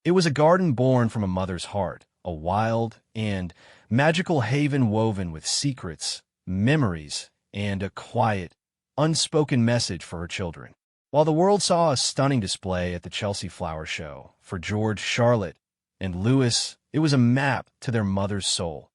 It was a garden born from a mother's heart, a wild and magical haven woven with secrets, memories, and a quiet, unspoken message for her children. While the world saw a stunning display at the Chelsea Flower Show for George, Charlotte, and Louis, it was a map to their mother's soul,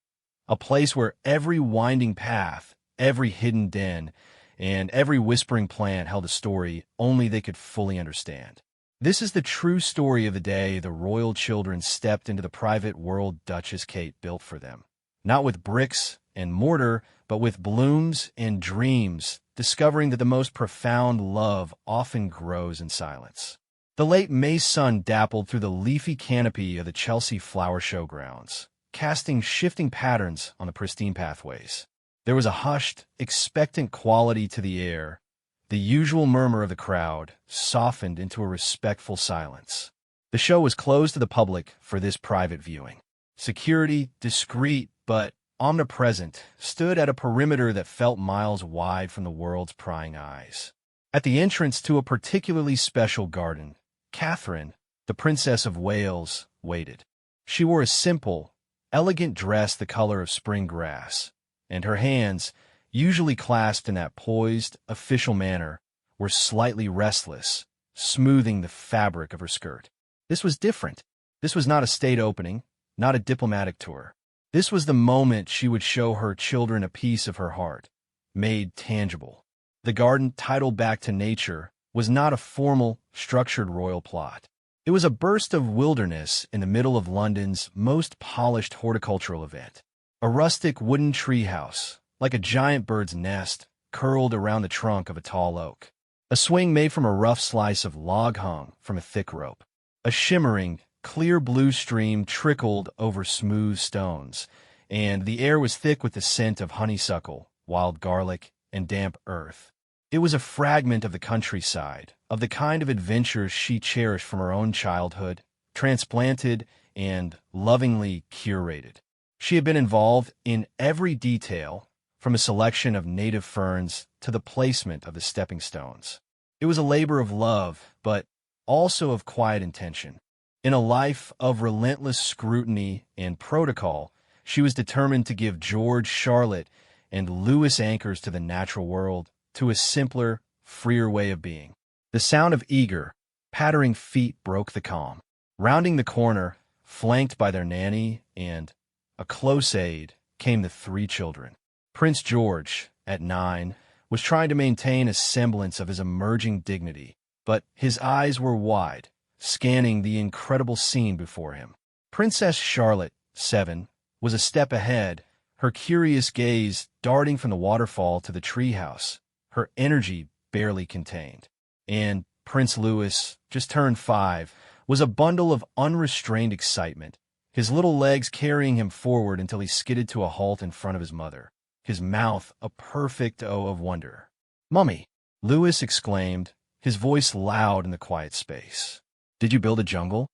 a place where every winding path, every hidden den, and every whispering plant held a story only they could fully understand. This is the true story of the day the royal children stepped into the private world Duchess Kate built for them. Not with bricks and mortar, but with blooms and dreams, discovering that the most profound love often grows in silence. The late May's sun dappled through the leafy canopy of the Chelsea Flower Show grounds, casting shifting patterns on the pristine pathways. There was a hushed, expectant quality to the air. The usual murmur of the crowd softened into a respectful silence. The show was closed to the public for this private viewing. Security, discreet but omnipresent, stood at a perimeter that felt miles wide from the world's prying eyes. At the entrance to a particularly special garden, Catherine, the Princess of Wales, waited. She wore a simple, elegant dress the color of spring grass, and her hands, usually clasped in that poised, official manner, were slightly restless, smoothing the fabric of her skirt. This was different. This was not a state opening, not a diplomatic tour. This was the moment she would show her children a piece of her heart, made tangible. The garden, titled Back to Nature, was not a formal, structured royal plot. It was a burst of wilderness in the middle of London's most polished horticultural event. A rustic wooden treehouse, like a giant bird's nest, curled around the trunk of a tall oak. A swing made from a rough slice of log hung from a thick rope. A shimmering, clear blue stream trickled over smooth stones, and the air was thick with the scent of honeysuckle, wild garlic, and damp earth. It was a fragment of the countryside, of the kind of adventures she cherished from her own childhood, transplanted and lovingly curated. She had been involved in every detail, from a selection of native ferns to the placement of the stepping stones. It was a labor of love, but also of quiet intention. In a life of relentless scrutiny and protocol, she was determined to give George, Charlotte, and Louis anchors to the natural world, to a simpler, freer way of being. The sound of eager, pattering feet broke the calm. Rounding the corner, flanked by their nanny and a close aide, came the three children. Prince George, at 9, was trying to maintain a semblance of his emerging dignity, but his eyes were wide, scanning the incredible scene before him. Princess Charlotte, 7, was a step ahead, her curious gaze darting from the waterfall to the treehouse, her energy barely contained. And Prince Louis, just turned 5, was a bundle of unrestrained excitement, his little legs carrying him forward until he skidded to a halt in front of his mother, his mouth a perfect O of wonder. "Mummy!" Louis exclaimed, his voice loud in the quiet space. "Did you build a jungle?"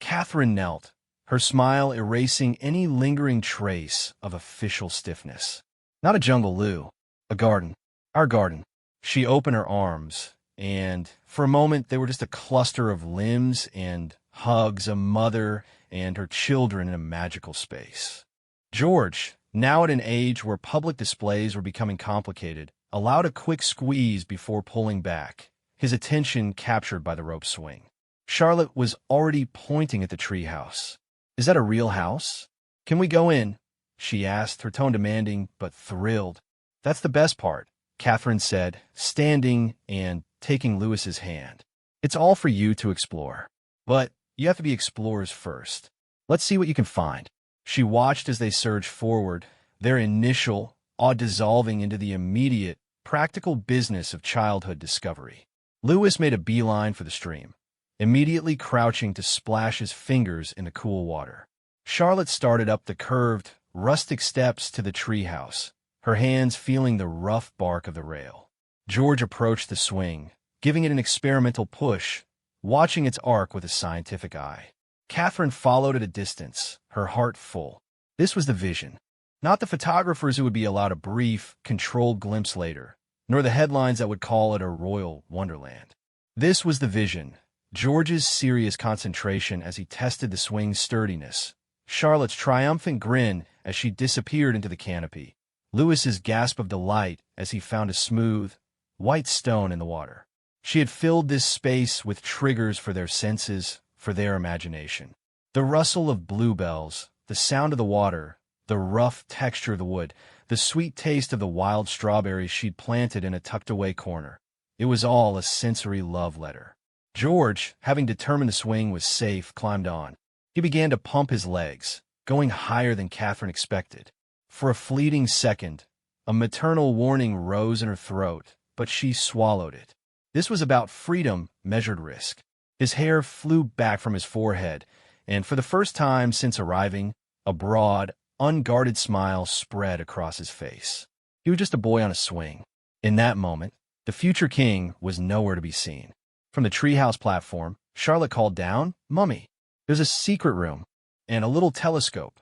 Catherine knelt, her smile erasing any lingering trace of official stiffness. "Not a jungle, Lou. A garden. Our garden." She opened her arms, and for a moment they were just a cluster of limbs and hugs, a mother and her children in a magical space. George, now at an age where public displays were becoming complicated, allowed a quick squeeze before pulling back, his attention captured by the rope swing. Charlotte was already pointing at the treehouse. "Is that a real house? Can we go in?" she asked, her tone demanding but thrilled. "That's the best part," Catherine said, standing and taking Louis's hand. "It's all for you to explore. But you have to be explorers first. Let's see what you can find." She watched as they surged forward, their initial awe dissolving into the immediate, practical business of childhood discovery. Louis made a beeline for the stream, immediately crouching to splash his fingers in the cool water. Charlotte started up the curved, rustic steps to the treehouse, her hands feeling the rough bark of the rail. George approached the swing, giving it an experimental push, watching its arc with a scientific eye. Catherine followed at a distance, her heart full. This was the vision. Not the photographers who would be allowed a brief, controlled glimpse later, nor the headlines that would call it a royal wonderland. This was the vision, George's serious concentration as he tested the swing's sturdiness, Charlotte's triumphant grin as she disappeared into the canopy, Lewis's gasp of delight as he found a smooth, white stone in the water. She had filled this space with triggers for their senses, for their imagination. The rustle of bluebells, the sound of the water, the rough texture of the wood, the sweet taste of the wild strawberries she'd planted in a tucked-away corner. It was all a sensory love letter. George, having determined the swing was safe, climbed on. He began to pump his legs, going higher than Catherine expected. For a fleeting second, a maternal warning rose in her throat, but she swallowed it. This was about freedom, measured risk. His hair flew back from his forehead, and for the first time since arriving, a broad, unguarded smile spread across his face. He was just a boy on a swing. In that moment, the future king was nowhere to be seen. From the treehouse platform, Charlotte called down, "Mummy, there's a secret room and a little telescope."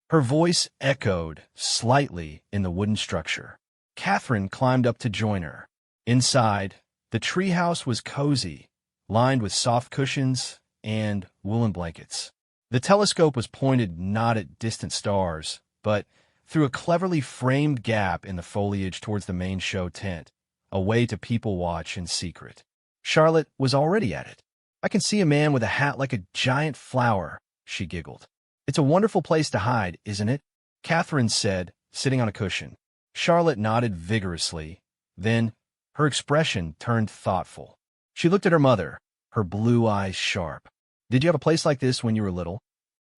Her voice echoed slightly in the wooden structure. Catherine climbed up to join her. Inside, the treehouse was cozy, lined with soft cushions and woolen blankets. The telescope was pointed not at distant stars, but through a cleverly framed gap in the foliage towards the main show tent, a way to people watch in secret. Charlotte was already at it. "I can see a man with a hat like a giant flower," she giggled. "It's a wonderful place to hide, isn't it?" Catherine said, sitting on a cushion. Charlotte nodded vigorously. Then her expression turned thoughtful. She looked at her mother, her blue eyes sharp. "Did you have a place like this when you were little?"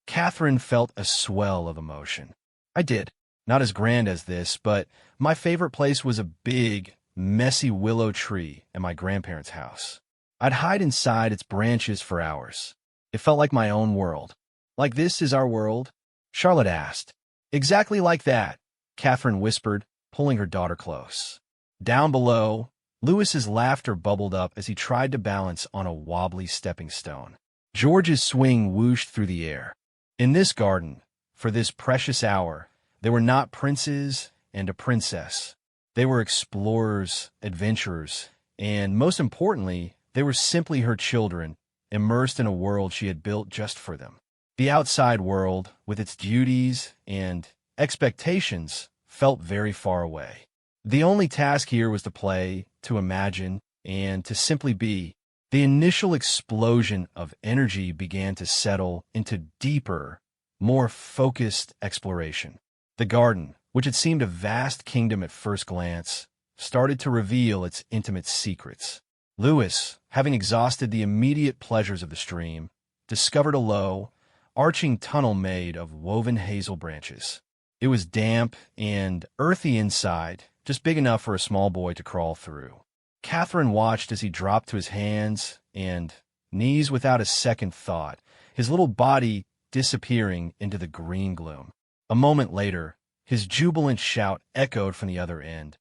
Catherine felt a swell of emotion. "I did. Not as grand as this, but my favorite place was a big, messy willow tree at my grandparents' house. I'd hide inside its branches for hours. It felt like my own world." "Like this is our world?" Charlotte asked. "Exactly like that," Catherine whispered, pulling her daughter close. Down below, Lewis's laughter bubbled up as he tried to balance on a wobbly stepping stone. George's swing whooshed through the air. In this garden, for this precious hour, there were not princes and a princess. They were explorers, adventurers, and most importantly, they were simply her children, immersed in a world she had built just for them. The outside world, with its duties and expectations, felt very far away. The only task here was to play, to imagine, and to simply be. The initial explosion of energy began to settle into deeper, more focused exploration. The garden, which had seemed a vast kingdom at first glance, started to reveal its intimate secrets. Lewis, having exhausted the immediate pleasures of the stream, discovered a low, arching tunnel made of woven hazel branches. It was damp and earthy inside, just big enough for a small boy to crawl through. Catherine watched as he dropped to his hands and knees without a second thought, his little body disappearing into the green gloom. A moment later, his jubilant shout echoed from the other end.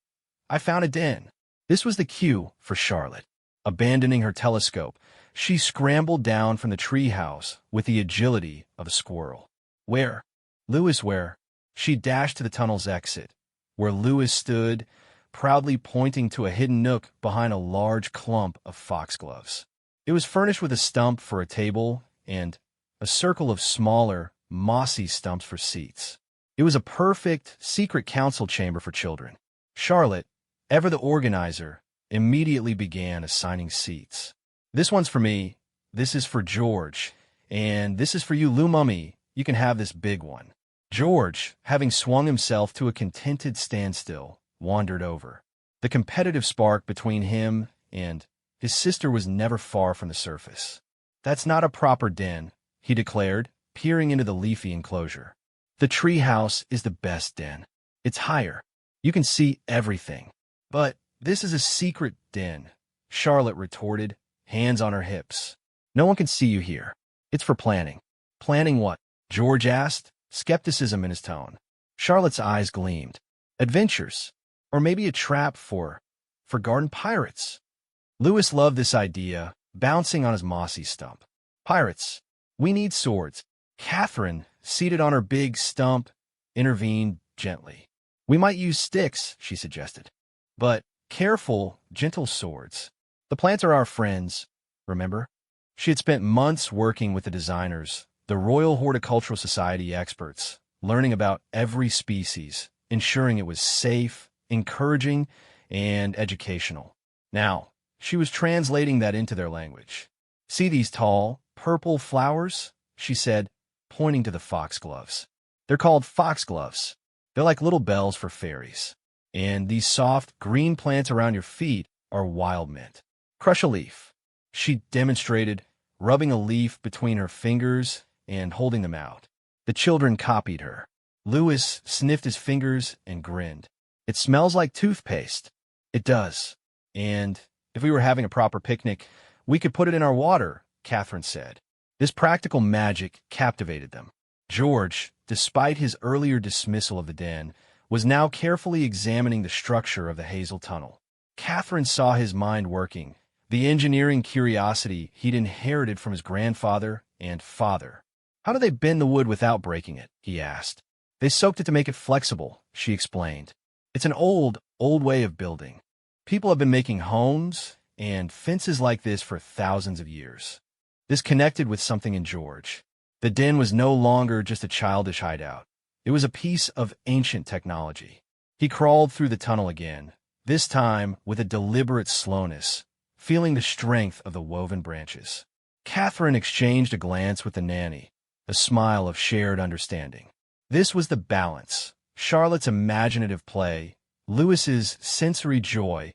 "I found a den." This was the cue for Charlotte. Abandoning her telescope, she scrambled down from the treehouse with the agility of a squirrel. "Where?" "Lewis, where?" She dashed to the tunnel's exit, where Lewis stood, proudly pointing to a hidden nook behind a large clump of foxgloves. It was furnished with a stump for a table and a circle of smaller, mossy stumps for seats. It was a perfect, secret council chamber for children. Charlotte, ever the organizer, immediately began assigning seats. "This one's for me, this is for George, and this is for you, Lou Mummy. You can have this big one." George, having swung himself to a contented standstill, wandered over. The competitive spark between him and his sister was never far from the surface. "That's not a proper den," he declared, peering into the leafy enclosure. "The treehouse is the best den. It's higher. You can see everything." "But this is a secret den," Charlotte retorted, hands on her hips. "No one can see you here. It's for planning." "Planning what?" George asked, skepticism in his tone. Charlotte's eyes gleamed. "Adventures. Or maybe a trap for garden pirates." Lewis loved this idea, bouncing on his mossy stump. "Pirates. We need swords." Catherine, seated on her big stump, intervened gently. "We might use sticks," she suggested. "But careful, gentle swords. The plants are our friends, remember?" She had spent months working with the designers, the Royal Horticultural Society experts, learning about every species, ensuring it was safe, encouraging, and educational. Now, she was translating that into their language. "See these tall, purple flowers?" she said, pointing to the foxgloves. "They're called foxgloves. They're like little bells for fairies. And these soft, green plants around your feet are wild mint. Crush a leaf." She demonstrated, rubbing a leaf between her fingers and holding them out. The children copied her. Louis sniffed his fingers and grinned. "It smells like toothpaste." "It does. And if we were having a proper picnic, we could put it in our water," Catherine said. This practical magic captivated them. George, despite his earlier dismissal of the den, was now carefully examining the structure of the Hazel Tunnel. Catherine saw his mind working, the engineering curiosity he'd inherited from his grandfather and father. "How do they bend the wood without breaking it?" he asked. "They soaked it to make it flexible," she explained. "It's an old way of building. People have been making homes and fences like this for thousands of years." This connected with something in George. The den was no longer just a childish hideout. It was a piece of ancient technology. He crawled through the tunnel again, this time with a deliberate slowness, feeling the strength of the woven branches. Catherine exchanged a glance with the nanny, a smile of shared understanding. This was the balance: Charlotte's imaginative play, Louis's sensory joy,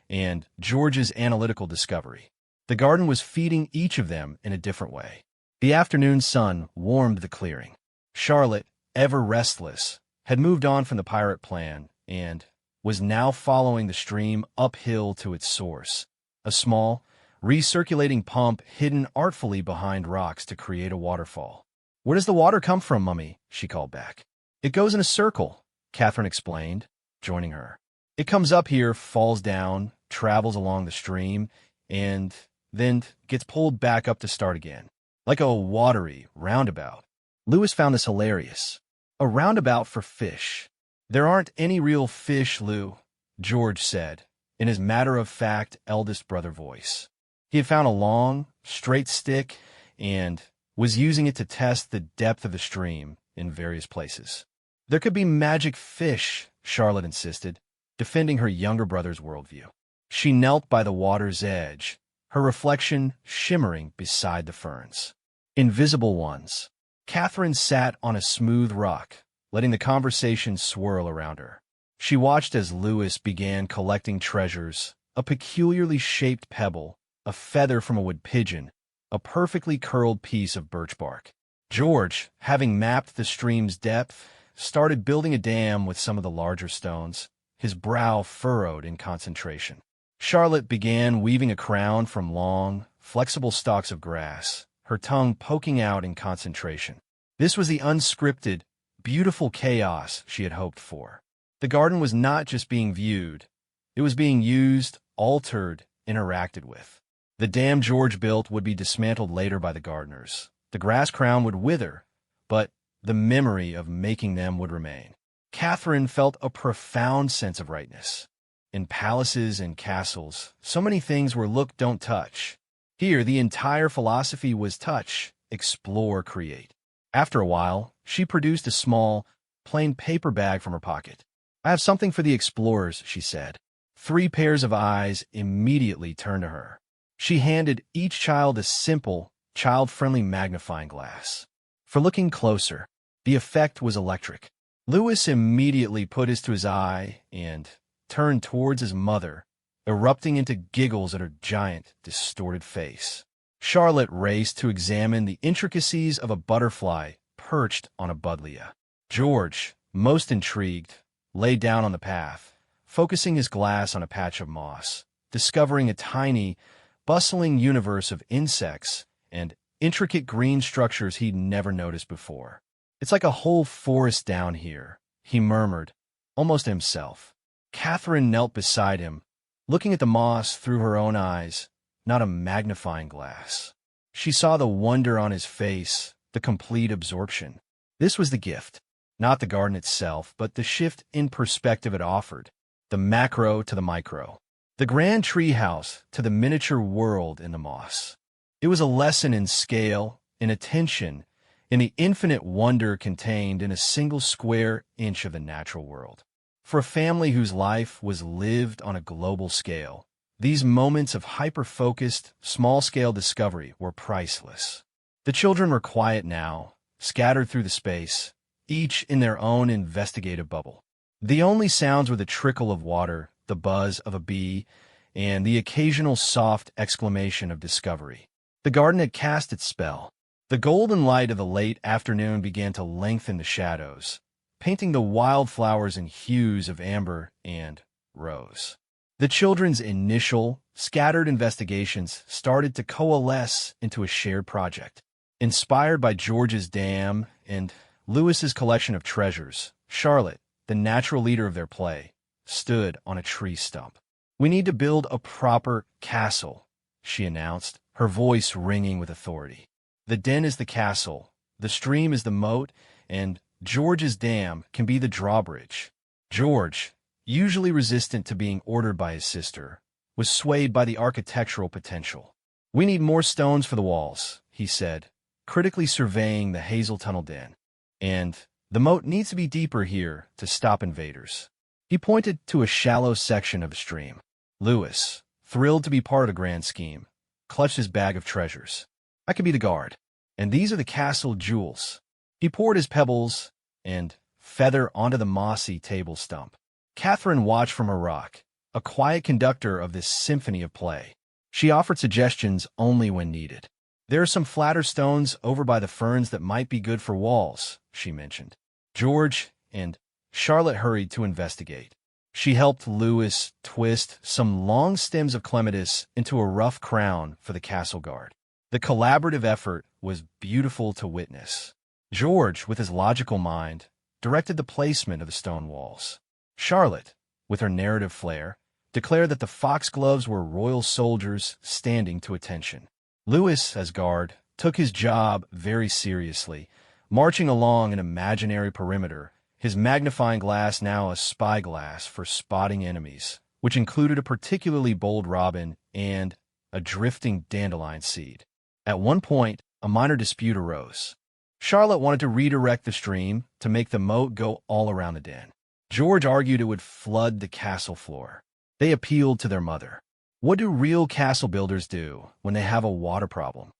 and George's analytical discovery. The garden was feeding each of them in a different way. The afternoon sun warmed the clearing. Charlotte, ever restless, had moved on from the pirate plan and was now following the stream uphill to its source, a small, recirculating pump hidden artfully behind rocks to create a waterfall. "Where does the water come from, Mummy?" she called back. "It goes in a circle," Catherine explained, joining her. "It comes up here, falls down, travels along the stream, and then gets pulled back up to start again. Like a watery roundabout." Louis found this hilarious. "A roundabout for fish." "There aren't any real fish, Lou," George said, in his matter-of-fact eldest brother voice. He had found a long, straight stick and was using it to test the depth of the stream in various places. "There could be magic fish," Charlotte insisted, defending her younger brother's worldview. She knelt by the water's edge, her reflection shimmering beside the ferns. "Invisible ones." Catherine sat on a smooth rock, letting the conversation swirl around her. She watched as Louis began collecting treasures: a peculiarly shaped pebble, a feather from a wood pigeon, a perfectly curled piece of birch bark. George, having mapped the stream's depth, started building a dam with some of the larger stones, his brow furrowed in concentration. Charlotte began weaving a crown from long, flexible stalks of grass, her tongue poking out in concentration. This was the unscripted, beautiful chaos she had hoped for. The garden was not just being viewed, it was being used, altered, interacted with. The dam George built would be dismantled later by the gardeners. The grass crown would wither, but the memory of making them would remain. Catherine felt a profound sense of rightness. In palaces and castles, so many things were look, don't touch. Here, the entire philosophy was touch, explore, create. After a while, she produced a small, plain paper bag from her pocket. "I have something for the explorers," she said. 3 pairs of eyes immediately turned to her. She handed each child a simple, child-friendly magnifying glass. For looking closer, the effect was electric. Louis immediately put his to his eye and turned towards his mother, erupting into giggles at her giant, distorted face. Charlotte raced to examine the intricacies of a butterfly perched on a buddleia. George, most intrigued, lay down on the path, focusing his glass on a patch of moss, discovering a tiny, bustling universe of insects and intricate green structures he'd never noticed before. "It's like a whole forest down here," he murmured, almost to himself. Catherine knelt beside him, looking at the moss through her own eyes, not a magnifying glass. She saw the wonder on his face, the complete absorption. This was the gift, not the garden itself, but the shift in perspective it offered, the macro to the micro, the grand treehouse to the miniature world in the moss. It was a lesson in scale, in attention, in the infinite wonder contained in a single square inch of the natural world. For a family whose life was lived on a global scale, these moments of hyper-focused, small-scale discovery were priceless. The children were quiet now, scattered through the space, each in their own investigative bubble. The only sounds were the trickle of water, the buzz of a bee, and the occasional soft exclamation of discovery. The garden had cast its spell. The golden light of the late afternoon began to lengthen the shadows, painting the wildflowers in hues of amber and rose. The children's initial, scattered investigations started to coalesce into a shared project. Inspired by George's dam and Lewis's collection of treasures, Charlotte, the natural leader of their play, stood on a tree stump. "We need to build a proper castle," she announced, her voice ringing with authority. "The den is the castle, the stream is the moat, and George's dam can be the drawbridge." George, usually resistant to being ordered by his sister, was swayed by the architectural potential. "We need more stones for the walls," he said, critically surveying the hazel tunnel den. "And the moat needs to be deeper here to stop invaders." He pointed to a shallow section of the stream. Lewis, thrilled to be part of the grand scheme, clutched his bag of treasures. "I could be the guard. And these are the castle jewels." He poured his pebbles and feather onto the mossy table stump. Catherine watched from her rock, a quiet conductor of this symphony of play. She offered suggestions only when needed. "There are some flatter stones over by the ferns that might be good for walls," she mentioned. George and Charlotte hurried to investigate. She helped Lewis twist some long stems of clematis into a rough crown for the castle guard. The collaborative effort was beautiful to witness. George, with his logical mind, directed the placement of the stone walls. Charlotte, with her narrative flair, declared that the foxgloves were royal soldiers standing to attention. Lewis, as guard, took his job very seriously, marching along an imaginary perimeter, his magnifying glass now a spyglass for spotting enemies, which included a particularly bold robin and a drifting dandelion seed. At one point, a minor dispute arose. Charlotte wanted to redirect the stream to make the moat go all around the den. George argued it would flood the castle floor. They appealed to their mother. "What do real castle builders do when they have a water problem?"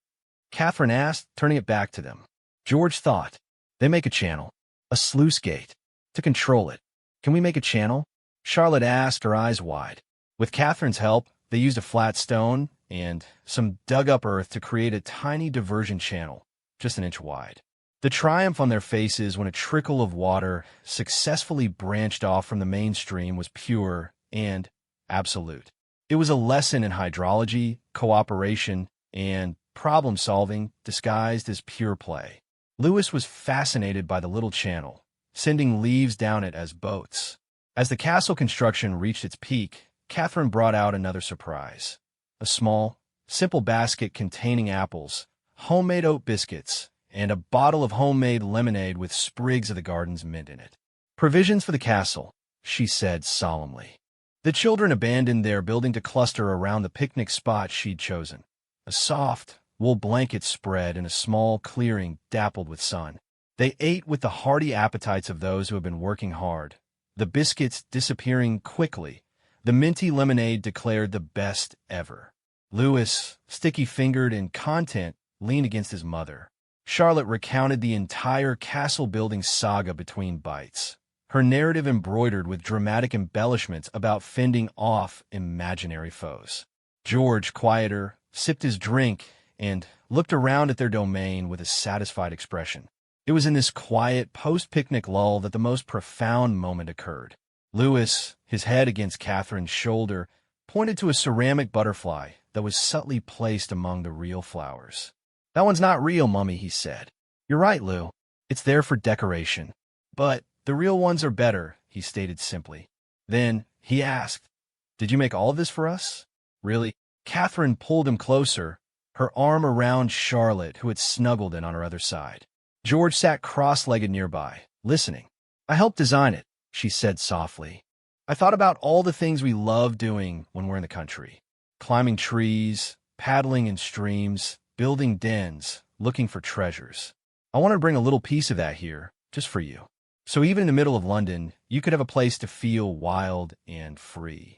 Catherine asked, turning it back to them. George thought. "They make a channel, a sluice gate, to control it." "Can we make a channel?" Charlotte asked, her eyes wide. With Catherine's help, they used a flat stone and some dug-up earth to create a tiny diversion channel, just an inch wide. The triumph on their faces when a trickle of water successfully branched off from the mainstream was pure and absolute. It was a lesson in hydrology, cooperation, and problem-solving disguised as pure play. Lewis was fascinated by the little channel, sending leaves down it as boats. As the castle construction reached its peak, Catherine brought out another surprise. A small, simple basket containing apples, homemade oat biscuits, and a bottle of homemade lemonade with sprigs of the garden's mint in it. "Provisions for the castle," she said solemnly. The children abandoned their building to cluster around the picnic spot she'd chosen. A soft, wool blanket spread in a small clearing dappled with sun. They ate with the hearty appetites of those who had been working hard, the biscuits disappearing quickly, the minty lemonade declared the best ever. Lewis, sticky-fingered and content, leaned against his mother. Charlotte recounted the entire castle-building saga between bites, her narrative embroidered with dramatic embellishments about fending off imaginary foes. George, quieter, sipped his drink and looked around at their domain with a satisfied expression. It was in this quiet, post-picnic lull that the most profound moment occurred. Lewis, his head against Catherine's shoulder, pointed to a ceramic butterfly that was subtly placed among the real flowers. "That one's not real, Mummy," he said. "You're right, Lou. It's there for decoration. But the real ones are better," he stated simply. Then he asked, "Did you make all of this for us?" "Really?" Catherine pulled him closer, her arm around Charlotte, who had snuggled in on her other side. George sat cross-legged nearby, listening. "I helped design it," she said softly. "I thought about all the things we love doing when we're in the country. Climbing trees, paddling in streams, building dens, looking for treasures. I want to bring a little piece of that here, just for you. So even in the middle of London, you could have a place to feel wild and free.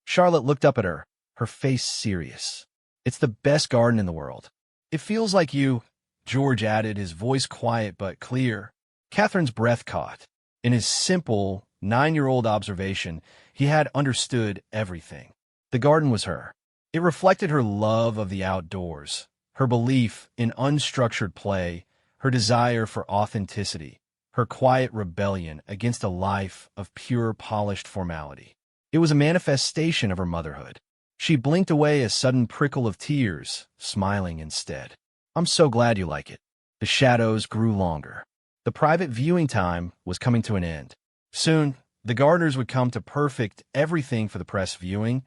Charlotte looked up at her, her face serious. It's the best garden in the world. It feels like you, George added, his voice quiet but clear. Catherine's breath caught. In his simple, 9-year-old observation, he had understood everything. The garden was her. It reflected her love of the outdoors, her belief in unstructured play, her desire for authenticity, her quiet rebellion against a life of pure, polished formality. It was a manifestation of her motherhood. She blinked away a sudden prickle of tears, smiling instead. I'm so glad you like it. The shadows grew longer. The private viewing time was coming to an end. Soon, the gardeners would come to perfect everything for the press viewing,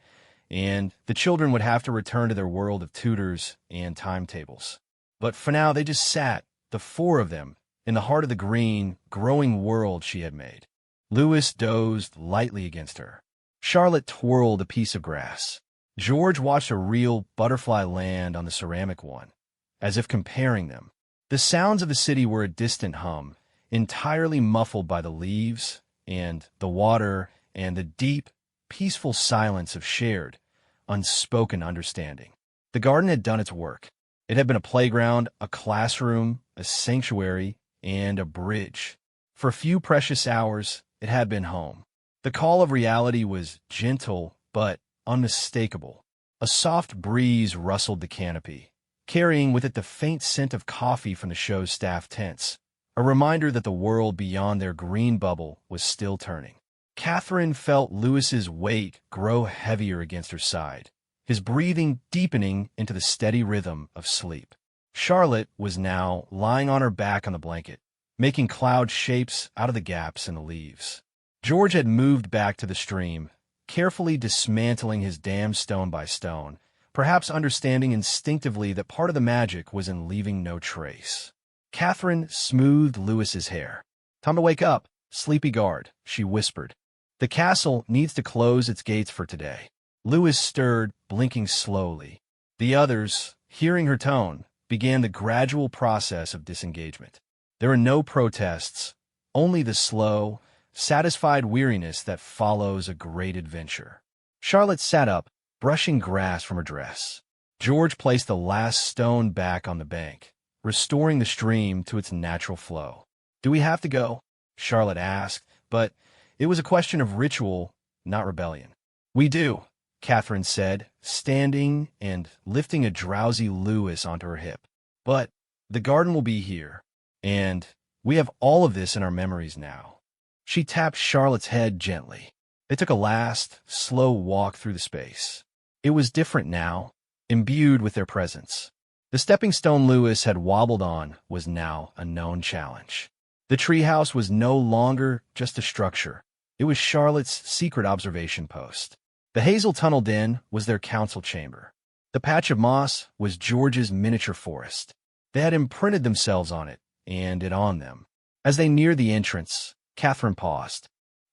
and the children would have to return to their world of tutors and timetables. But for now, they just sat, the 4 of them, in the heart of the green, growing world she had made. Louis dozed lightly against her. Charlotte twirled a piece of grass. George watched a real butterfly land on the ceramic one, as if comparing them. The sounds of the city were a distant hum, entirely muffled by the leaves and the water and the deep, peaceful silence of shared, unspoken understanding. The garden had done its work. It had been a playground, a classroom, a sanctuary, and a bridge. For a few precious hours, it had been home. The call of reality was gentle but unmistakable. A soft breeze rustled the canopy, carrying with it the faint scent of coffee from the show's staff tents, a reminder that the world beyond their green bubble was still turning. Catherine felt Louis's weight grow heavier against her side, his breathing deepening into the steady rhythm of sleep. Charlotte was now lying on her back on the blanket, making cloud shapes out of the gaps in the leaves. George had moved back to the stream, carefully dismantling his dam stone by stone, perhaps understanding instinctively that part of the magic was in leaving no trace. Catherine smoothed Louis's hair. "Time to wake up, sleepy guard," she whispered. "The castle needs to close its gates for today." Louis stirred, blinking slowly. The others, hearing her tone, began the gradual process of disengagement. There were no protests, only the slow, satisfied weariness that follows a great adventure. Charlotte sat up, brushing grass from her dress. George placed the last stone back on the bank, restoring the stream to its natural flow. "Do we have to go?" Charlotte asked, but it was a question of ritual, not rebellion. "We do," Catherine said, standing and lifting a drowsy Louis onto her hip. "But the garden will be here, and we have all of this in our memories now." She tapped Charlotte's head gently. They took a last, slow walk through the space. It was different now, imbued with their presence. The stepping stone Louis had wobbled on was now a known challenge. The treehouse was no longer just a structure. It was Charlotte's secret observation post. The hazel tunnel den was their council chamber. The patch of moss was George's miniature forest. They had imprinted themselves on it, and it on them. As they neared the entrance, Catherine paused.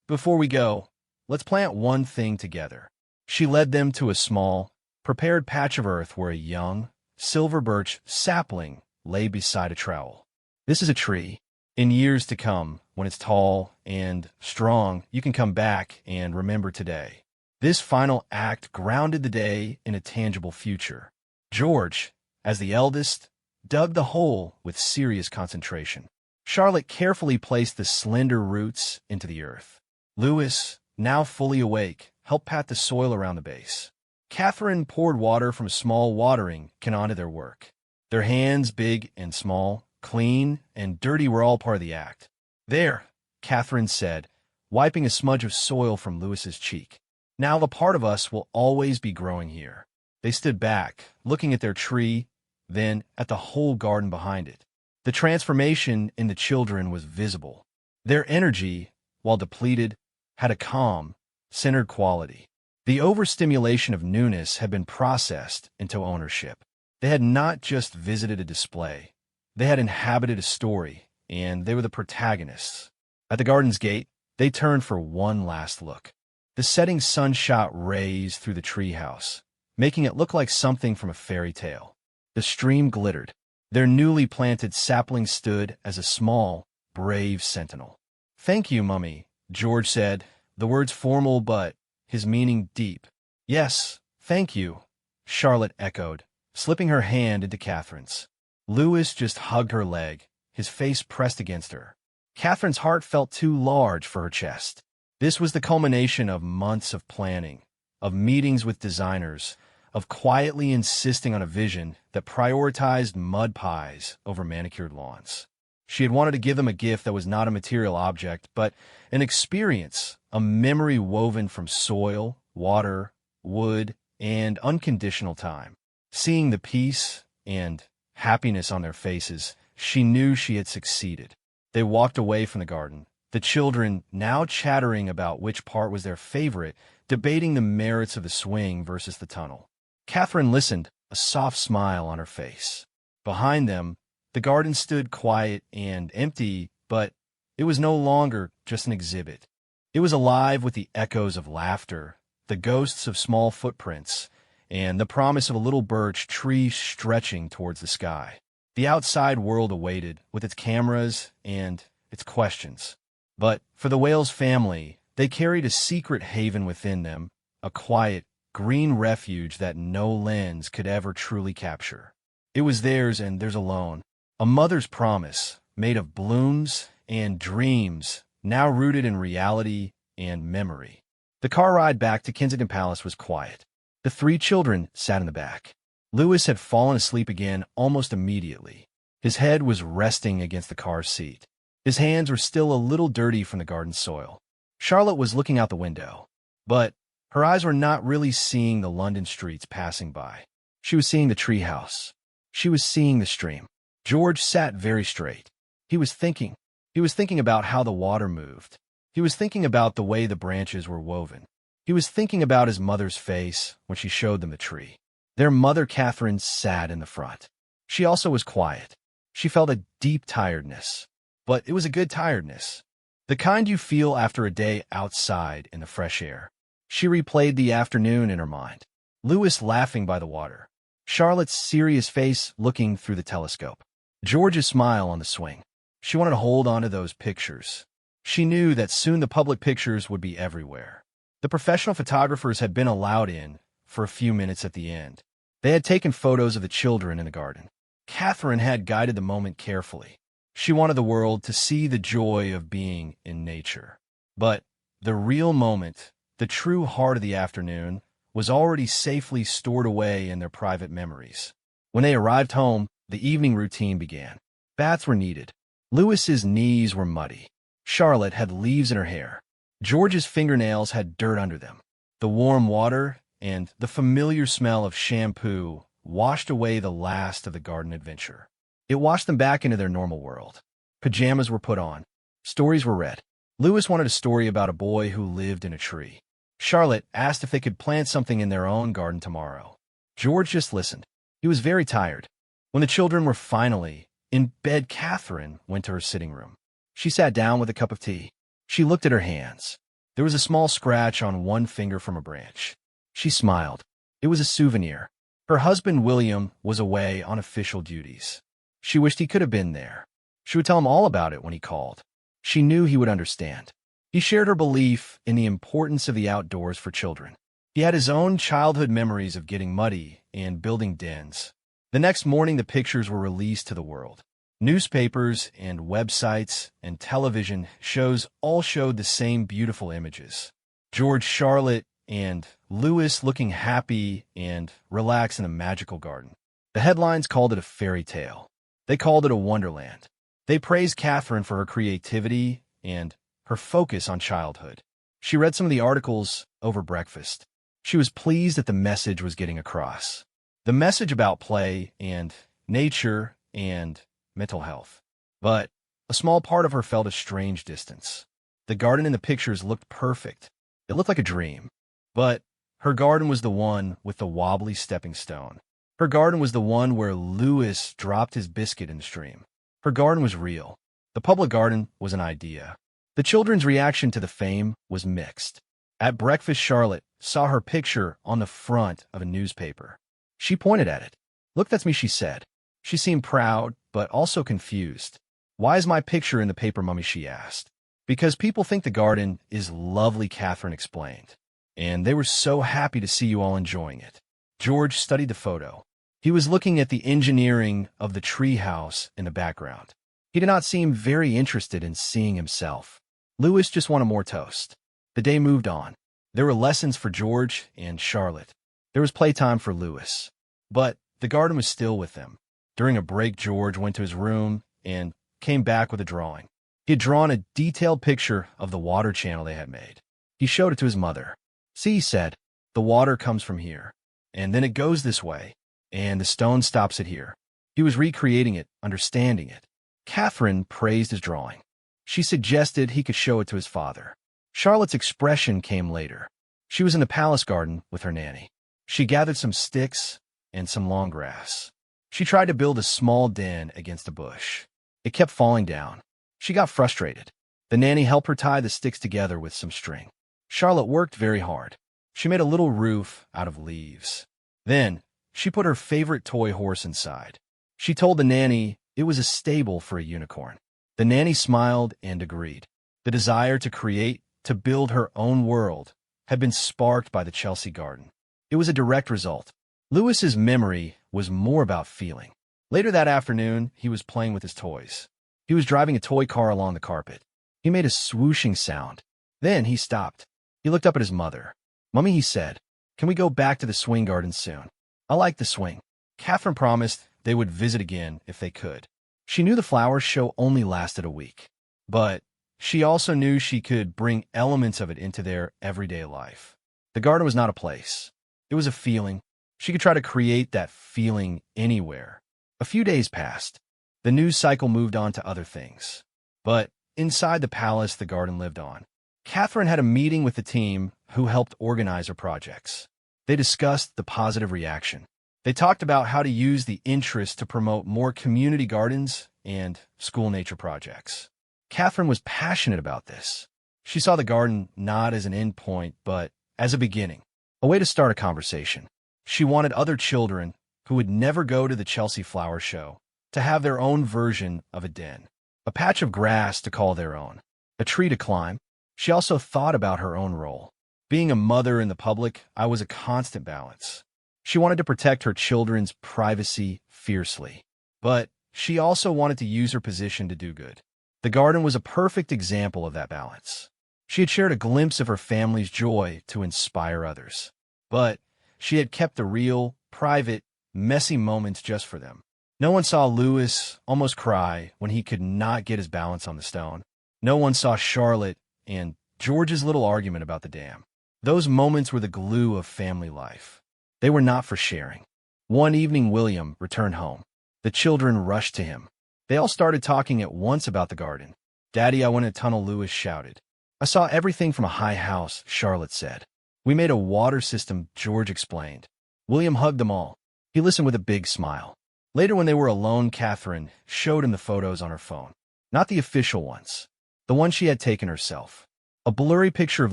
"Before we go, let's plant one thing together." She led them to a small, prepared patch of earth where a young, silver birch sapling lay beside a trowel. "This is a tree. In years to come, when it's tall and strong, you can come back and remember today." This final act grounded the day in a tangible future. George, as the eldest, dug the hole with serious concentration. Charlotte carefully placed the slender roots into the earth. Louis, now fully awake, helped pat the soil around the base. Catherine poured water from a small watering can onto their work. Their hands, big and small, clean and dirty, were all part of the act. "There," Catherine said, wiping a smudge of soil from Louis's cheek. "Now the part of us will always be growing here." They stood back, looking at their tree, then at the whole garden behind it. The transformation in the children was visible. Their energy, while depleted, had a calm, centered quality. The overstimulation of newness had been processed into ownership. They had not just visited a display. They had inhabited a story, and they were the protagonists. At the garden's gate, they turned for one last look. The setting sun shot rays through the treehouse, making it look like something from a fairy tale. The stream glittered. Their newly planted sapling stood as a small, brave sentinel. "Thank you, Mummy," George said, the words formal but his meaning deep. "Yes, thank you," Charlotte echoed, slipping her hand into Catherine's. Louis just hugged her leg, his face pressed against her. Catherine's heart felt too large for her chest. This was the culmination of months of planning, of meetings with designers, of quietly insisting on a vision that prioritized mud pies over manicured lawns. She had wanted to give them a gift that was not a material object, but an experience, a memory woven from soil, water, wood, and unconditional time. Seeing the peace and happiness on their faces, she knew she had succeeded. They walked away from the garden, the children now chattering about which part was their favorite, debating the merits of the swing versus the tunnel. Catherine listened, a soft smile on her face. Behind them, the garden stood quiet and empty, but it was no longer just an exhibit. It was alive with the echoes of laughter, the ghosts of small footprints, and the promise of a little birch tree stretching towards the sky. The outside world awaited, with its cameras and its questions. But for the Wales family, they carried a secret haven within them, a quiet, green refuge that no lens could ever truly capture. It was theirs and theirs alone, a mother's promise, made of blooms and dreams, now rooted in reality and memory. The car ride back to Kensington Palace was quiet. The three children sat in the back. Louis had fallen asleep again almost immediately. His head was resting against the car's seat. His hands were still a little dirty from the garden soil. Charlotte was looking out the window, but her eyes were not really seeing the London streets passing by. She was seeing the treehouse. She was seeing the stream. George sat very straight. He was thinking. He was thinking about how the water moved. He was thinking about the way the branches were woven. He was thinking about his mother's face when she showed them the tree. Their mother, Catherine, sat in the front. She also was quiet. She felt a deep tiredness, but it was a good tiredness, the kind you feel after a day outside in the fresh air. She replayed the afternoon in her mind. Louis laughing by the water. Charlotte's serious face looking through the telescope. George's smile on the swing. She wanted to hold on to those pictures. She knew that soon the public pictures would be everywhere. The professional photographers had been allowed in for a few minutes at the end. They had taken photos of the children in the garden. Catherine had guided the moment carefully. She wanted the world to see the joy of being in nature. But the real moment, the true heart of the afternoon, was already safely stored away in their private memories. When they arrived home, the evening routine began. Baths were needed. Louis's knees were muddy. Charlotte had leaves in her hair. George's fingernails had dirt under them. The warm water and the familiar smell of shampoo washed away the last of the garden adventure. It washed them back into their normal world. Pajamas were put on. Stories were read. Louis wanted a story about a boy who lived in a tree. Charlotte asked if they could plant something in their own garden tomorrow. George just listened. He was very tired. When the children were finally in bed, Catherine went to her sitting room. She sat down with a cup of tea. She looked at her hands. There was a small scratch on one finger from a branch. She smiled. It was a souvenir. Her husband, William, was away on official duties. She wished he could have been there. She would tell him all about it when he called. She knew he would understand. He shared her belief in the importance of the outdoors for children. He had his own childhood memories of getting muddy and building dens. The next morning, the pictures were released to the world. Newspapers and websites and television shows all showed the same beautiful images. George, Charlotte, and Louis looking happy and relaxed in a magical garden. The headlines called it a fairy tale. They called it a wonderland. They praised Catherine for her creativity and her focus on childhood. She read some of the articles over breakfast. She was pleased that the message was getting across. The message about play and nature and mental health. But a small part of her felt a strange distance. The garden in the pictures looked perfect. It looked like a dream. But her garden was the one with the wobbly stepping stone. Her garden was the one where Louis dropped his biscuit in the stream. Her garden was real. The public garden was an idea. The children's reaction to the fame was mixed. At breakfast, Charlotte saw her picture on the front of a newspaper. She pointed at it. "Look, that's me," she said. She seemed proud, but also confused. "Why is my picture in the paper, Mummy?" she asked. "Because people think the garden is lovely," Catherine explained. "And they were so happy to see you all enjoying it." George studied the photo. He was looking at the engineering of the tree house in the background. He did not seem very interested in seeing himself. Louis just wanted more toast. The day moved on. There were lessons for George and Charlotte. There was playtime for Louis. But the garden was still with them. During a break, George went to his room and came back with a drawing. He had drawn a detailed picture of the water channel they had made. He showed it to his mother. "See," he said, "the water comes from here, and then it goes this way, and the stone stops it here." He was recreating it, understanding it. Catherine praised his drawing. She suggested he could show it to his father. Charlotte's expression came later. She was in the palace garden with her nanny. She gathered some sticks and some long grass. She tried to build a small den against a bush. It kept falling down. She got frustrated. The nanny helped her tie the sticks together with some string. Charlotte worked very hard. She made a little roof out of leaves. Then, she put her favorite toy horse inside. She told the nanny it was a stable for a unicorn. The nanny smiled and agreed. The desire to create, to build her own world, had been sparked by the Chelsea garden. It was a direct result. Louis's memory was more about feeling. Later that afternoon, he was playing with his toys. He was driving a toy car along the carpet. He made a swooshing sound. Then he stopped. He looked up at his mother. "Mummy," he said, "can we go back to the swing garden soon? I like the swing." Catherine promised they would visit again if they could. She knew the flowers show only lasted a week. But she also knew she could bring elements of it into their everyday life. The garden was not a place. It was a feeling. She could try to create that feeling anywhere. A few days passed. The news cycle moved on to other things. But inside the palace, the garden lived on. Catherine had a meeting with the team who helped organize her projects. They discussed the positive reaction. They talked about how to use the interest to promote more community gardens and school nature projects. Catherine was passionate about this. She saw the garden not as an end point, but as a beginning, a way to start a conversation. She wanted other children who would never go to the Chelsea Flower Show to have their own version of a den, a patch of grass to call their own, a tree to climb. She also thought about her own role. Being a mother in the public, I was a constant balance. She wanted to protect her children's privacy fiercely, but she also wanted to use her position to do good. The garden was a perfect example of that balance. She had shared a glimpse of her family's joy to inspire others, but she had kept the real, private, messy moments just for them. No one saw Louis almost cry when he could not get his balance on the stone. No one saw Charlotte and George's little argument about the dam. Those moments were the glue of family life. They were not for sharing. One evening, William returned home. The children rushed to him. They all started talking at once about the garden. "Daddy, I went in a tunnel," Louis shouted. "I saw everything from a high house," Charlotte said. "We made a water system," George explained. William hugged them all. He listened with a big smile. Later, when they were alone, Catherine showed him the photos on her phone. Not the official ones. The one she had taken herself. A blurry picture of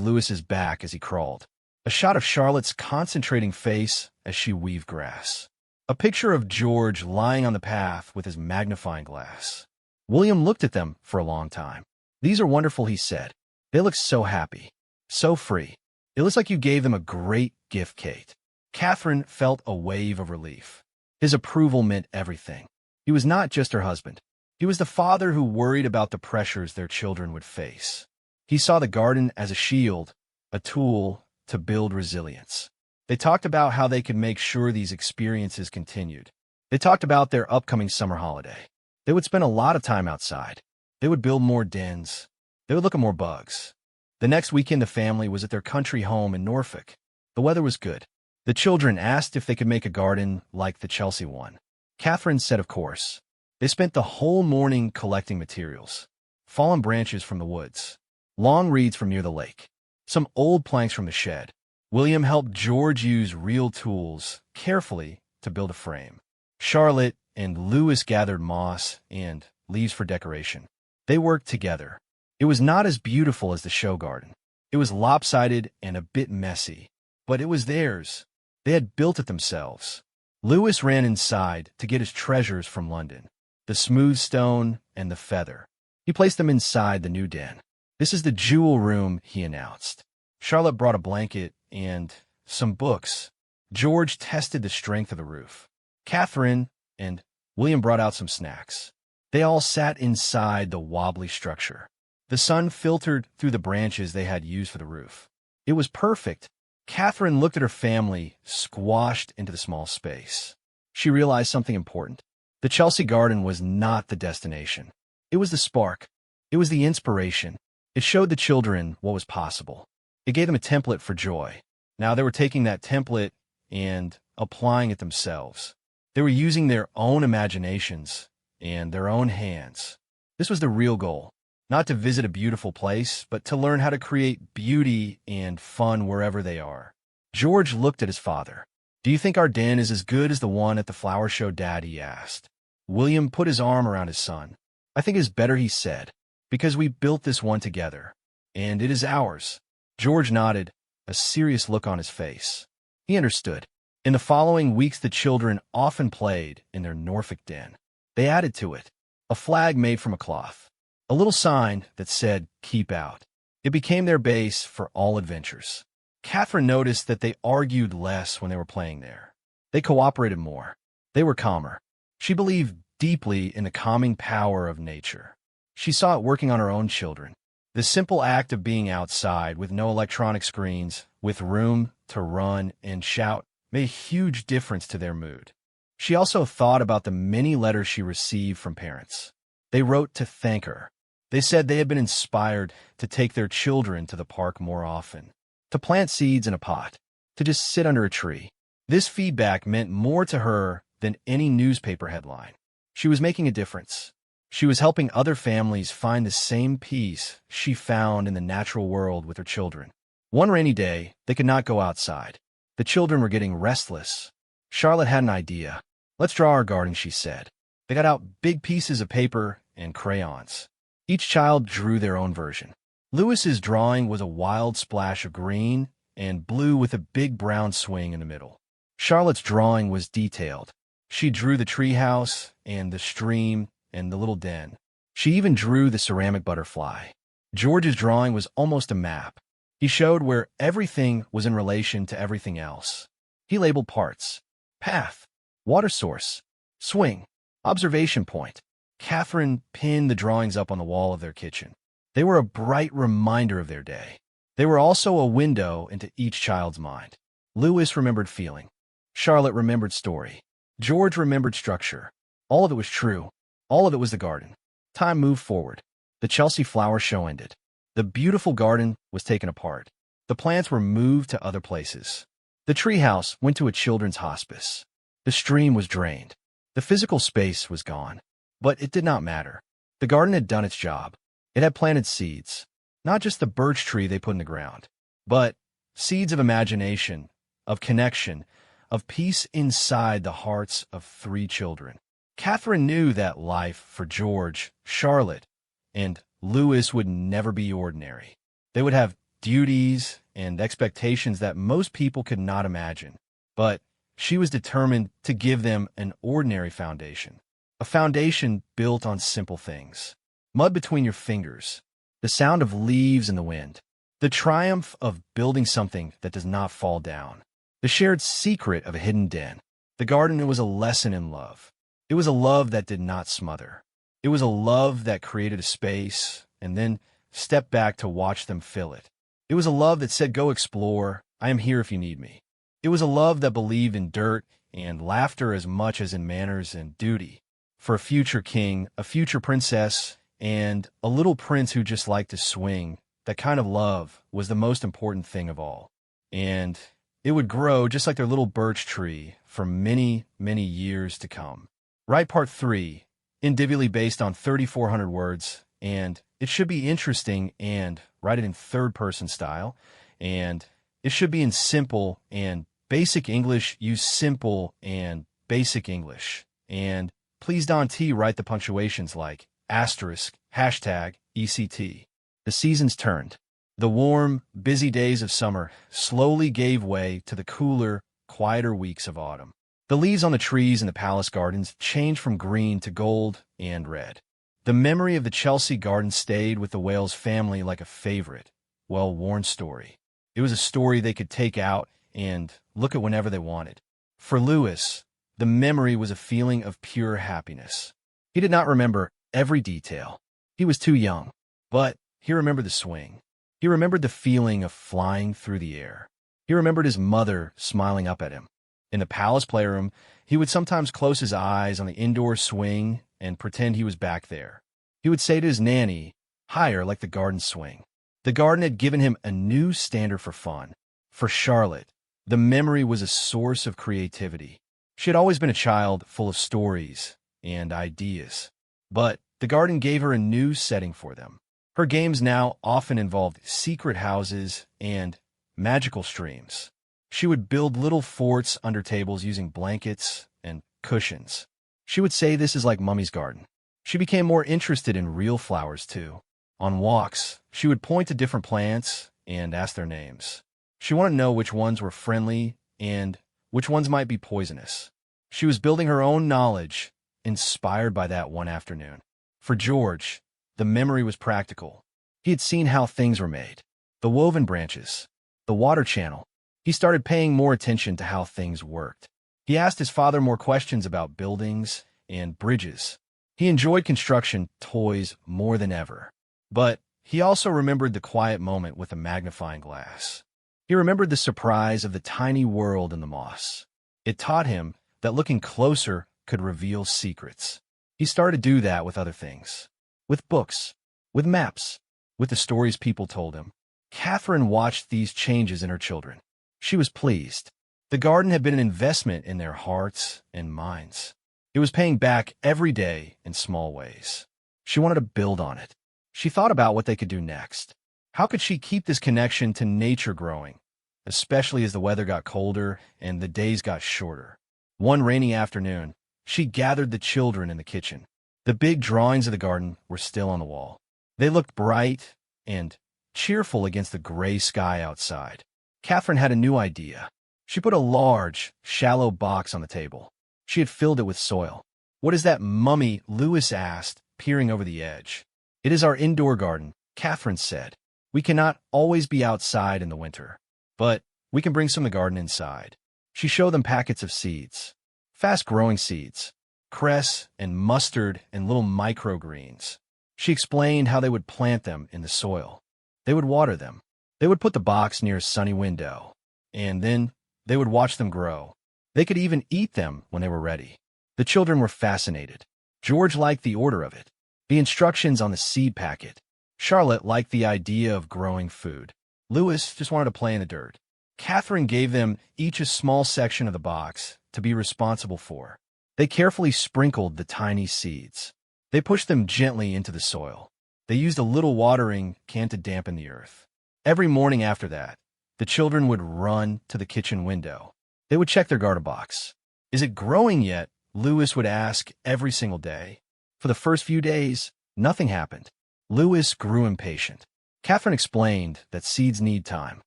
Louis's back as he crawled. A shot of Charlotte's concentrating face as she weaved grass. A picture of George lying on the path with his magnifying glass. William looked at them for a long time. "These are wonderful," he said. "They look so happy, so free. It looks like you gave them a great gift, Kate." Catherine felt a wave of relief. His approval meant everything. He was not just her husband. He was the father who worried about the pressures their children would face. He saw the garden as a shield, a tool to build resilience. They talked about how they could make sure these experiences continued. They talked about their upcoming summer holiday. They would spend a lot of time outside. They would build more dens. They would look at more bugs. The next weekend, the family was at their country home in Norfolk. The weather was good. The children asked if they could make a garden like the Chelsea one. Catherine said of course. They spent the whole morning collecting materials. Fallen branches from the woods. Long reeds from near the lake. Some old planks from the shed. William helped George use real tools carefully to build a frame. Charlotte and Louis gathered moss and leaves for decoration. They worked together. It was not as beautiful as the show garden. It was lopsided and a bit messy, but it was theirs. They had built it themselves. Lewis ran inside to get his treasures from London, the smooth stone and the feather. He placed them inside the new den. "This is the jewel room," he announced. Charlotte brought a blanket and some books. George tested the strength of the roof. Catherine and William brought out some snacks. They all sat inside the wobbly structure. The sun filtered through the branches they had used for the roof. It was perfect. Catherine looked at her family, squashed into the small space. She realized something important. The Chelsea Garden was not the destination. It was the spark. It was the inspiration. It showed the children what was possible. It gave them a template for joy. Now they were taking that template and applying it themselves. They were using their own imaginations and their own hands. This was the real goal. Not to visit a beautiful place, but to learn how to create beauty and fun wherever they are. George looked at his father. "Do you think our den is as good as the one at the flower show, Dad?" he asked. William put his arm around his son. "I think it is better," he said, "because we built this one together, and it is ours." George nodded, a serious look on his face. He understood. In the following weeks, the children often played in their Norfolk den. They added to it a flag made from a cloth, a little sign that said, "Keep out." It became their base for all adventures. Catherine noticed that they argued less when they were playing there. They cooperated more. They were calmer. She believed deeply in the calming power of nature. She saw it working on her own children. The simple act of being outside with no electronic screens, with room to run and shout, made a huge difference to their mood. She also thought about the many letters she received from parents. They wrote to thank her. They said they had been inspired to take their children to the park more often, to plant seeds in a pot, to just sit under a tree. This feedback meant more to her than any newspaper headline. She was making a difference. She was helping other families find the same peace she found in the natural world with her children. One rainy day, they could not go outside. The children were getting restless. Charlotte had an idea. "Let's draw our garden," she said. They got out big pieces of paper and crayons. Each child drew their own version. Lewis's drawing was a wild splash of green and blue with a big brown swing in the middle. Charlotte's drawing was detailed. She drew the treehouse and the stream and the little den. She even drew the ceramic butterfly. George's drawing was almost a map. He showed where everything was in relation to everything else. He labeled parts: path, water source, swing, observation point. Catherine pinned the drawings up on the wall of their kitchen. They were a bright reminder of their day. They were also a window into each child's mind. Lewis remembered feeling. Charlotte remembered story. George remembered structure. All of it was true. All of it was the garden. Time moved forward. The Chelsea Flower Show ended. The beautiful garden was taken apart. The plants were moved to other places. The treehouse went to a children's hospice. The stream was drained. The physical space was gone. But it did not matter. The garden had done its job. It had planted seeds. Not just the birch tree they put in the ground, but seeds of imagination, of connection, of peace inside the hearts of 3 children. Catherine knew that life for George, Charlotte, and Lewis would never be ordinary. They would have duties and expectations that most people could not imagine. But she was determined to give them an ordinary foundation. A foundation built on simple things. Mud between your fingers. The sound of leaves in the wind. The triumph of building something that does not fall down. The shared secret of a hidden den. The garden was a lesson in love. It was a love that did not smother. It was a love that created a space and then stepped back to watch them fill it. It was a love that said, "Go explore. I am here if you need me." It was a love that believed in dirt and laughter as much as in manners and duty. For a future king, a future princess, and a little prince who just liked to swing, that kind of love was the most important thing of all. And it would grow just like their little birch tree for many, many years to come. Write part 3, individually based on 3,400 words, and it should be interesting, and write it in third-person style, and it should be in simple and basic English. Use simple and basic English. And please, Don T, write the punctuations like asterisk, hashtag, ECT. The seasons turned. The warm, busy days of summer slowly gave way to the cooler, quieter weeks of autumn. The leaves on the trees in the palace gardens changed from green to gold and red. The memory of the Chelsea garden stayed with the Wales family like a favorite, well-worn story. It was a story they could take out and look at whenever they wanted. For Lewis, the memory was a feeling of pure happiness. He did not remember every detail. He was too young, but he remembered the swing. He remembered the feeling of flying through the air. He remembered his mother smiling up at him. In the palace playroom, he would sometimes close his eyes on the indoor swing and pretend he was back there. He would say to his nanny, "Higher like the garden swing." The garden had given him a new standard for fun. For Charlotte, the memory was a source of creativity. She had always been a child full of stories and ideas, but the garden gave her a new setting for them. Her games now often involved secret houses and magical streams. She would build little forts under tables using blankets and cushions. She would say this is like Mummy's garden. She became more interested in real flowers, too. On walks, she would point to different plants and ask their names. She wanted to know which ones were friendly and which ones might be poisonous. She was building her own knowledge, inspired by that one afternoon. For George, the memory was practical. He had seen how things were made. The woven branches, the water channel. He started paying more attention to how things worked. He asked his father more questions about buildings and bridges. He enjoyed construction toys more than ever. But he also remembered the quiet moment with a magnifying glass. He remembered the surprise of the tiny world in the moss. It taught him that looking closer could reveal secrets. He started to do that with other things. With books, with maps, with the stories people told him. Catherine watched these changes in her children. She was pleased. The garden had been an investment in their hearts and minds. It was paying back every day in small ways. She wanted to build on it. She thought about what they could do next. How could she keep this connection to nature growing, especially as the weather got colder and the days got shorter? One rainy afternoon, she gathered the children in the kitchen. The big drawings of the garden were still on the wall. They looked bright and cheerful against the gray sky outside. Catherine had a new idea. She put a large, shallow box on the table. She had filled it with soil. "What is that, Mummy?" Lewis asked, peering over the edge. "It is our indoor garden," Catherine said. "We cannot always be outside in the winter, but we can bring some of the garden inside." She showed them packets of seeds, fast-growing seeds, cress and mustard and little microgreens. She explained how they would plant them in the soil. They would water them. They would put the box near a sunny window, and then they would watch them grow. They could even eat them when they were ready. The children were fascinated. George liked the order of it, the instructions on the seed packet. Charlotte liked the idea of growing food. Lewis just wanted to play in the dirt. Catherine gave them each a small section of the box to be responsible for. They carefully sprinkled the tiny seeds. They pushed them gently into the soil. They used a little watering can to dampen the earth. Every morning after that, the children would run to the kitchen window. They would check their garden box. "Is it growing yet?" Lewis would ask every single day. For the first few days, nothing happened. Lewis grew impatient. Catherine explained that seeds need time.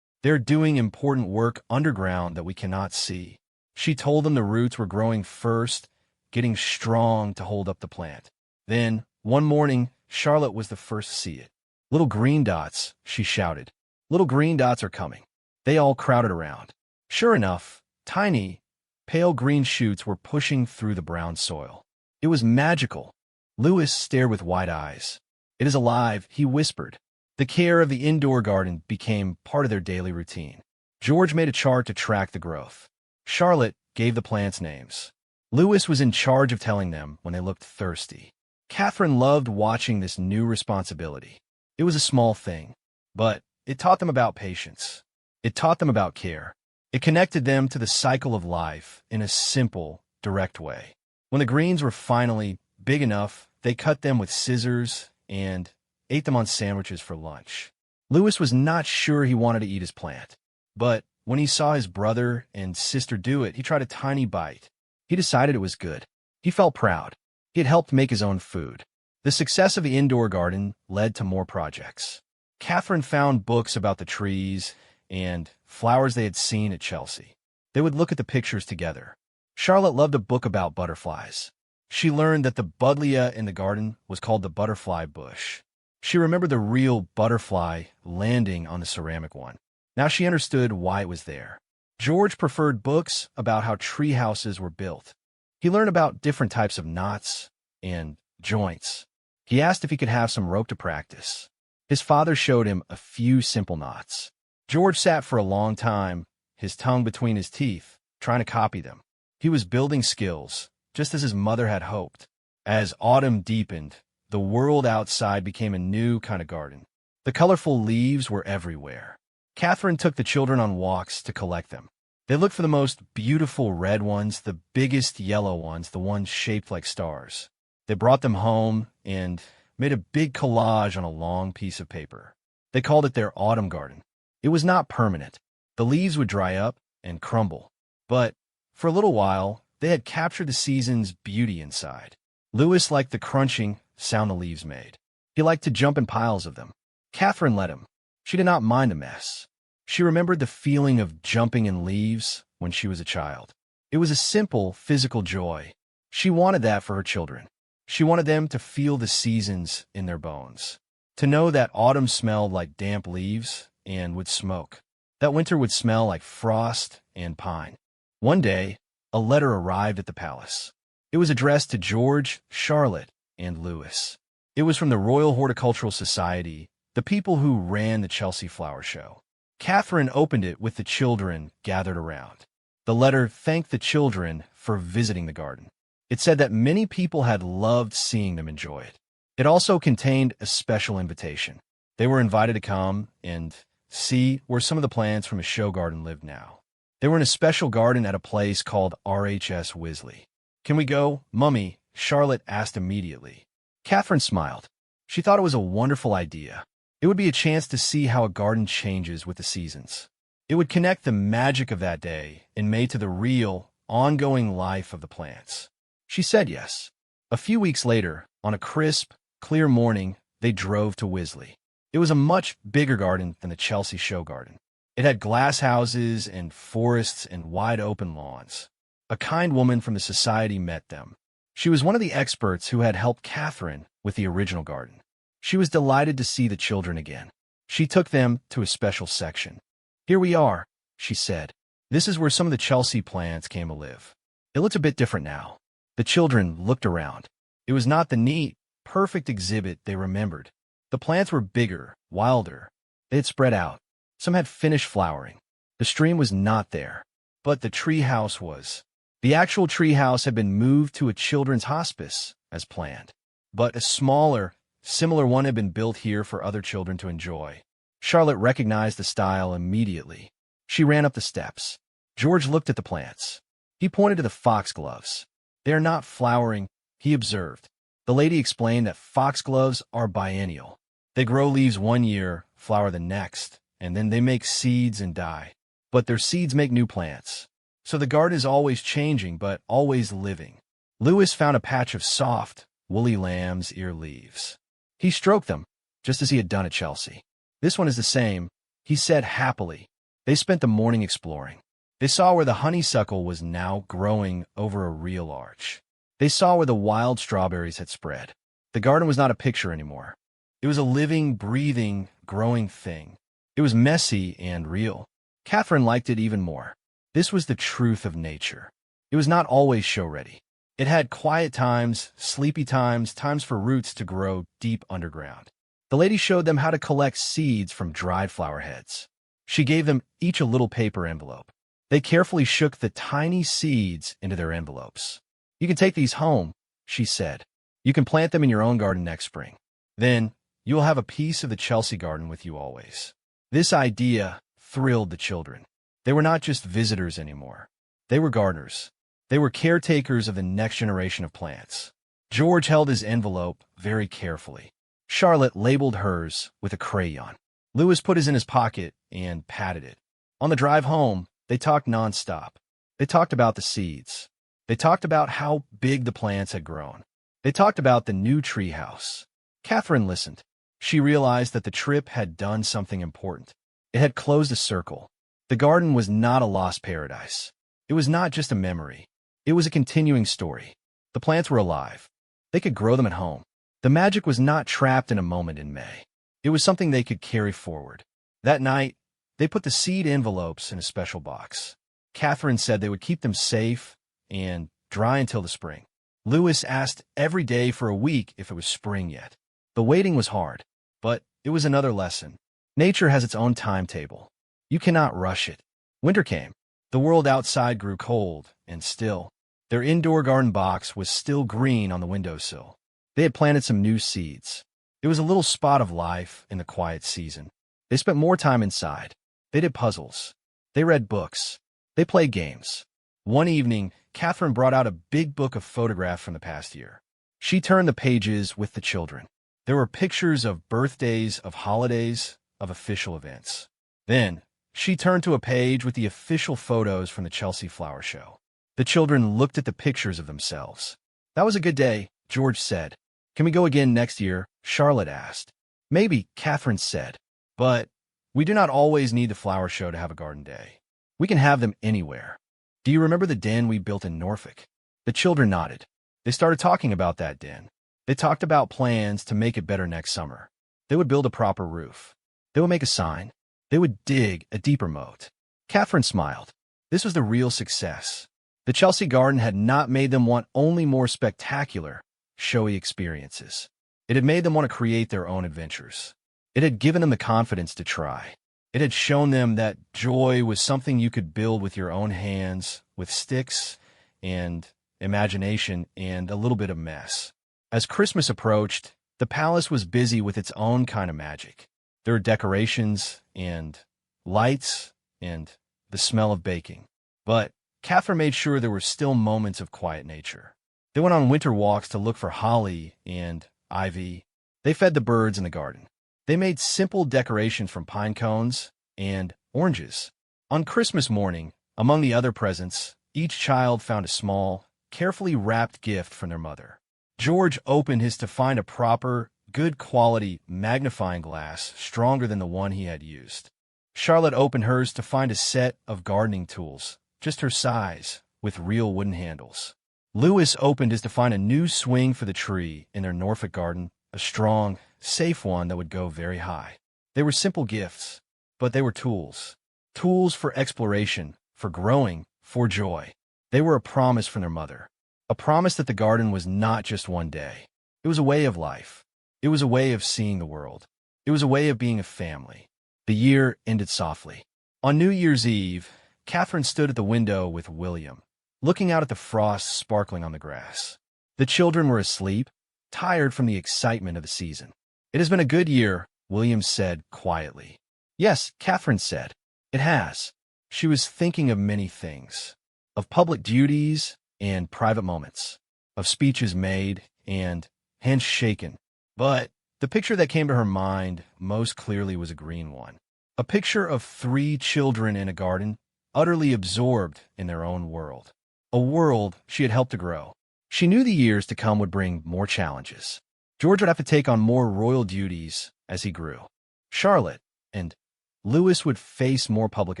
They're doing important work underground that we cannot see. She told them the roots were growing first, getting strong to hold up the plant. Then, one morning, Charlotte was the first to see it. "Little green dots," she shouted. "Little green dots are coming." They all crowded around. Sure enough, tiny, pale green shoots were pushing through the brown soil. It was magical. Lewis stared with wide eyes. "It is alive," he whispered. The care of the indoor garden became part of their daily routine. George made a chart to track the growth. Charlotte gave the plants names. Lewis was in charge of telling them when they looked thirsty. Catherine loved watching this new responsibility. It was a small thing, but it taught them about patience. It taught them about care. It connected them to the cycle of life in a simple, direct way. When the greens were finally big enough, they cut them with scissors and ate them on sandwiches for lunch. Lewis was not sure he wanted to eat his plant, but when he saw his brother and sister do it, he tried a tiny bite. He decided it was good. He felt proud. He had helped make his own food. The success of the indoor garden led to more projects. Catherine found books about the trees and flowers they had seen at Chelsea. They would look at the pictures together. Charlotte loved a book about butterflies. She learned that the buddleia in the garden was called the butterfly bush. She remembered the real butterfly landing on the ceramic one. Now she understood why it was there. George preferred books about how tree houses were built. He learned about different types of knots and joints. He asked if he could have some rope to practice. His father showed him a few simple knots. George sat for a long time, his tongue between his teeth, trying to copy them. He was building skills, just as his mother had hoped. As autumn deepened, the world outside became a new kind of garden. The colorful leaves were everywhere. Catherine took the children on walks to collect them. They looked for the most beautiful red ones, the biggest yellow ones, the ones shaped like stars. They brought them home and made a big collage on a long piece of paper. They called it their autumn garden. It was not permanent. The leaves would dry up and crumble. But for a little while, they had captured the season's beauty inside. Louis liked the crunching sound the leaves made. He liked to jump in piles of them. Catherine let him. She did not mind a mess. She remembered the feeling of jumping in leaves when she was a child. It was a simple, physical joy. She wanted that for her children. She wanted them to feel the seasons in their bones, to know that autumn smelled like damp leaves and would smoke, that winter would smell like frost and pine. One day, a letter arrived at the palace. It was addressed to George, Charlotte, and Louis. It was from the Royal Horticultural Society, the people who ran the Chelsea Flower Show. Catherine opened it with the children gathered around. The letter thanked the children for visiting the garden. It said that many people had loved seeing them enjoy it. It also contained a special invitation. They were invited to come and see where some of the plants from a show garden lived now. They were in a special garden at a place called RHS Wisley. "Can we go, Mummy?" Charlotte asked immediately. Catherine smiled. She thought it was a wonderful idea. It would be a chance to see how a garden changes with the seasons. It would connect the magic of that day in May to the real, ongoing life of the plants. She said yes. A few weeks later, on a crisp, clear morning, they drove to Wisley. It was a much bigger garden than the Chelsea Show Garden. It had glass houses and forests and wide open lawns. A kind woman from the society met them. She was one of the experts who had helped Catherine with the original garden. She was delighted to see the children again. She took them to a special section. "Here we are," she said. "This is where some of the Chelsea plants came to live. It looks a bit different now." The children looked around. It was not the neat, perfect exhibit they remembered. The plants were bigger, wilder. They had spread out. Some had finished flowering. The stream was not there, but the tree house was. The actual tree house had been moved to a children's hospice, as planned. But a smaller, similar one had been built here for other children to enjoy. Charlotte recognized the style immediately. She ran up the steps. George looked at the plants. He pointed to the foxgloves. "They are not flowering," he observed. The lady explained that foxgloves are biennial. They grow leaves one year, flower the next, and then they make seeds and die. But their seeds make new plants. So the garden is always changing, but always living. Louis found a patch of soft, woolly lamb's ear leaves. He stroked them, just as he had done at Chelsea. "This one is the same," he said happily. They spent the morning exploring. They saw where the honeysuckle was now growing over a real arch. They saw where the wild strawberries had spread. The garden was not a picture anymore. It was a living, breathing, growing thing. It was messy and real. Catherine liked it even more. This was the truth of nature. It was not always show-ready. It had quiet times, sleepy times, times for roots to grow deep underground. The lady showed them how to collect seeds from dried flower heads. She gave them each a little paper envelope. They carefully shook the tiny seeds into their envelopes. "You can take these home," she said. "You can plant them in your own garden next spring. Then you will have a piece of the Chelsea garden with you always." This idea thrilled the children. They were not just visitors anymore. They were gardeners. They were caretakers of the next generation of plants. George held his envelope very carefully. Charlotte labeled hers with a crayon. Louis put his in his pocket and patted it. On the drive home, they talked nonstop. They talked about the seeds. They talked about how big the plants had grown. They talked about the new treehouse. Catherine listened. She realized that the trip had done something important. It had closed a circle. The garden was not a lost paradise. It was not just a memory. It was a continuing story. The plants were alive. They could grow them at home. The magic was not trapped in a moment in May. It was something they could carry forward. That night, they put the seed envelopes in a special box. Catherine said they would keep them safe and dry until the spring. Louis asked every day for a week if it was spring yet. The waiting was hard, but it was another lesson. Nature has its own timetable. You cannot rush it. Winter came. The world outside grew cold and still. Their indoor garden box was still green on the windowsill. They had planted some new seeds. It was a little spot of life in the quiet season. They spent more time inside. They did puzzles. They read books. They played games. One evening, Catherine brought out a big book of photographs from the past year. She turned the pages with the children. There were pictures of birthdays, of holidays, of official events. Then, she turned to a page with the official photos from the Chelsea Flower Show. The children looked at the pictures of themselves. "That was a good day," George said. "Can we go again next year?" Charlotte asked. "Maybe," Catherine said. "But we do not always need the flower show to have a garden day. We can have them anywhere. Do you remember the den we built in Norfolk?" The children nodded. They started talking about that den. They talked about plans to make it better next summer. They would build a proper roof. They would make a sign. They would dig a deeper moat. Catherine smiled. This was the real success. The Chelsea garden had not made them want only more spectacular, showy experiences. It had made them want to create their own adventures. It had given them the confidence to try. It had shown them that joy was something you could build with your own hands, with sticks and imagination and a little bit of mess. As Christmas approached, the palace was busy with its own kind of magic. There were decorations and lights and the smell of baking. But Catherine made sure there were still moments of quiet nature. They went on winter walks to look for holly and ivy. They fed the birds in the garden. They made simple decorations from pine cones and oranges. On Christmas morning, among the other presents, each child found a small, carefully wrapped gift from their mother. George opened his to find a proper, good-quality magnifying glass stronger than the one he had used. Charlotte opened hers to find a set of gardening tools, just her size, with real wooden handles. Louis opened his to find a new swing for the tree in their Norfolk garden, a strong, safe one that would go very high. They were simple gifts, but they were tools. Tools for exploration, for growing, for joy. They were a promise from their mother. A promise that the garden was not just one day. It was a way of life. It was a way of seeing the world. It was a way of being a family. The year ended softly. On New Year's Eve, Catherine stood at the window with William, looking out at the frost sparkling on the grass. The children were asleep, tired from the excitement of the season. "It has been a good year," William said quietly. "Yes," Catherine said. "It has." She was thinking of many things, of public duties and private moments, of speeches made and hands shaken. But the picture that came to her mind most clearly was a green one. A picture of 3 children in a garden, utterly absorbed in their own world. A world she had helped to grow. She knew the years to come would bring more challenges. George would have to take on more royal duties as he grew. Charlotte and Louis would face more public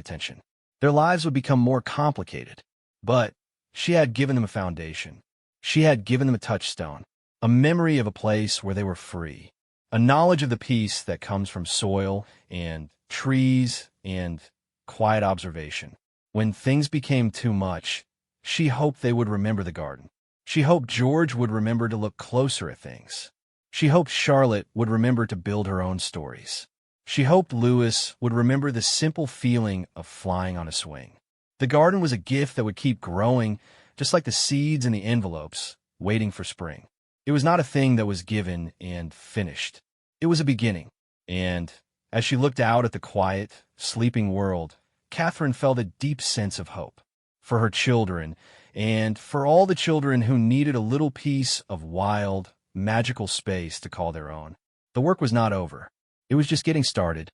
attention. Their lives would become more complicated. But she had given them a foundation. She had given them a touchstone, a memory of a place where they were free, a knowledge of the peace that comes from soil and trees and quiet observation. When things became too much, she hoped they would remember the garden. She hoped George would remember to look closer at things. She hoped Charlotte would remember to build her own stories. She hoped Louis would remember the simple feeling of flying on a swing. The garden was a gift that would keep growing, just like the seeds in the envelopes, waiting for spring. It was not a thing that was given and finished. It was a beginning. And as she looked out at the quiet, sleeping world, Catherine felt a deep sense of hope for her children and for all the children who needed a little piece of wild, magical space to call their own. The work was not over. It was just getting started.